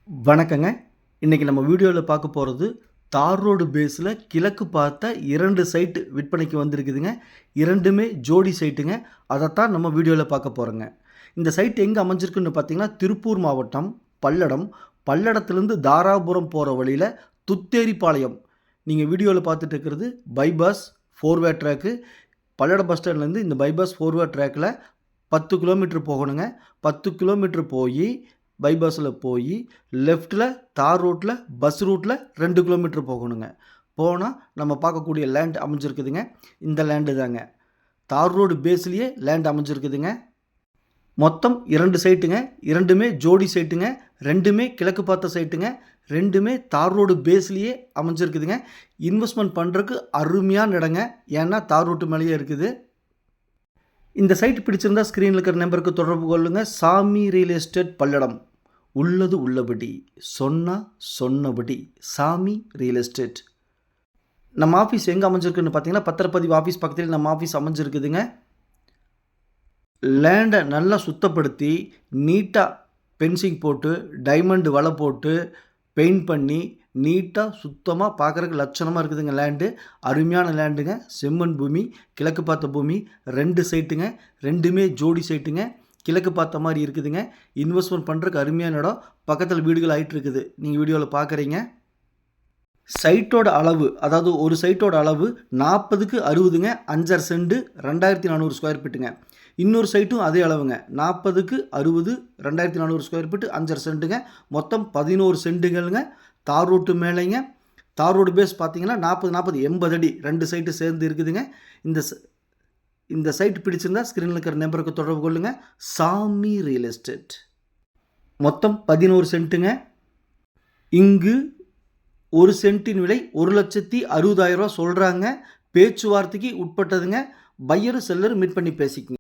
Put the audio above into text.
வணக்கங்க. இன்றைக்கி நம்ம வீடியோவில் பார்க்க போகிறது தார் ரோடு பேஸில் கிழக்கு பார்த்த 2 சைட்டு விற்பனைக்கு வந்திருக்குதுங்க. 2மே ஜோடி சைட்டுங்க. அதைத்தான் நம்ம வீடியோவில் பார்க்க போகிறோங்க. இந்த சைட் எங்கே அமைஞ்சிருக்குன்னு பார்த்தீங்கன்னா திருப்பூர் மாவட்டம் பல்லடம். பல்லடத்துலேருந்து தாராபுரம் போகிற வழியில் துத்தேரிப்பாளையம். நீங்கள் வீடியோவில் பார்த்துட்டு இருக்கிறது பைபாஸ் 4-வே ட்ராக்கு. பல்லடம் பஸ் ஸ்டாண்ட்லேருந்து இந்த பைபாஸ் 4-வே ட்ராக்கில் 10 கிலோமீட்டர் போகணுங்க. 10 கிலோமீட்டர் போய் பைபாஸில் போய் லெஃப்ட்டில் தார் ரோட்டில் பஸ் ரூட்டில் 2 கிலோமீட்டர் போகணுங்க. போனால் நம்ம பார்க்கக்கூடிய லேண்ட் அமைஞ்சிருக்குதுங்க. இந்த லேண்டு தாங்க தார் ரோடு பேஸ்லேயே லேண்ட் அமைஞ்சிருக்குதுங்க. மொத்தம் 2 சைட்டுங்க. 2மே ஜோடி சைட்டுங்க. 2மே கிழக்கு பார்த்த சைட்டுங்க. 2மே தார் ரோடு பேஸ்லேயே அமைஞ்சிருக்குதுங்க. இன்வெஸ்ட்மெண்ட் பண்ணுறதுக்கு அருமையான இடங்க. ஏன்னா தார் ரோட்டு மேலேயே இருக்குது. இந்த சைட் பிடிச்சிருந்தா ஸ்க்ரீனில் இருக்கிற நம்பருக்கு தொடர்பு கொள்ளுங்கள். சாமி ரியல் எஸ்டேட் பல்லடம். உள்ளது உள்ளபடி, சொன்னபடி சாமி ரியல் எஸ்டேட். நம்ம ஆஃபீஸ் எங்கே அமைஞ்சிருக்குன்னு பார்த்தீங்கன்னா பத்திரப்பதிவு ஆஃபீஸ் பக்கத்தில் நம்ம ஆஃபீஸ் அமைஞ்சிருக்குதுங்க. லேண்டை நல்லா சுத்தப்படுத்தி நீட்டாக பென்சிங் போட்டு டைமண்ட் வலை போட்டு பெயிண்ட் பண்ணி நீட்டாக சுத்தமாக பார்க்குறதுக்கு லட்சணமாக இருக்குதுங்க. லேண்டு அருமையான லேண்டுங்க. செம்மண் பூமி, கிழக்கு பார்த்த பூமி, 2 சைட்டுங்க. 2மே ஜோடி சைட்டுங்க. கிழக்கு பார்த்த மாதிரி இருக்குதுங்க. இன்வெஸ்ட்மெண்ட் பண்ணுறதுக்கு அருமையான இடம். பக்கத்தில் வீடுகள் ஆகிட்டு இருக்குது. நீங்கள் வீடியோவில் பார்க்குறீங்க. சைட்டோட அளவு, அதாவது ஒரு சைட்டோட அளவு 40க்கு 60ங்க. 5.5 சென்ட் 2400 ஸ்கொயர் ஃபீட்டுங்க. இன்னொரு சைட்டும் அதே அளவுங்க. 40க்கு 60 2400 ஸ்கொயர் ஃபீட்டு 5.5 சென்ட்டுங்க. மொத்தம் 11 சென்ட்டுகளுங்க. தார் ரோட்டு மேலேங்க. தார் ரோடு பேஸ் பார்த்தீங்கன்னா 40 80 அடி 2 சைட்டு சேர்ந்து இருக்குதுங்க. இந்த சைட் பிடிச்சிருந்தா ஸ்க்ரீனில் இருக்கிற நம்பருக்கு தொடர்பு கொள்ளுங்கள். சாமி ரியல் எஸ்டேட். மொத்தம் 11 சென்ட்டுங்க. இங்கு ஒரு சென்ட்டின் விலை 1,60,60,000 சொல்கிறாங்க. பேச்சுவார்த்தைக்கு உட்பட்டதுங்க. பையரும் செல்லரும் மீட் பண்ணி பேசிக்கங்க.